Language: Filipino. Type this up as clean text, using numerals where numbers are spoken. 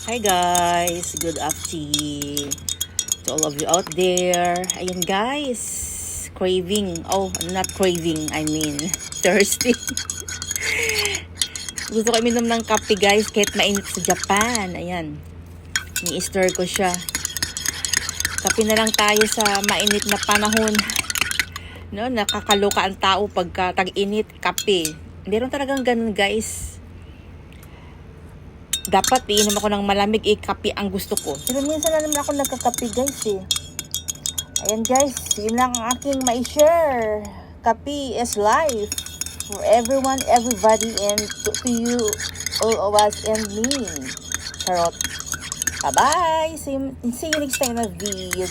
Hi guys, good afternoon to all of you out there. Ayan guys, craving. Oh, not craving, I mean thirsty. Gusto ko minom ng kape guys, kahit mainit sa Japan. Ayan, ni-stir ko siya. Kape na lang tayo sa mainit na panahon. No, nakakaloka ang tao pagka tag-init, kape. Meron talagang ganun guys. Dapat iinom ako ng malamig, kape ang gusto ko. Pero minsan na naman ako nagkakape guys eh. Ayan guys, yun lang ang aking mai-share. Kape is life. For everyone, everybody, and to you, all of us, and me. Charot. Bye-bye. See you next time na video.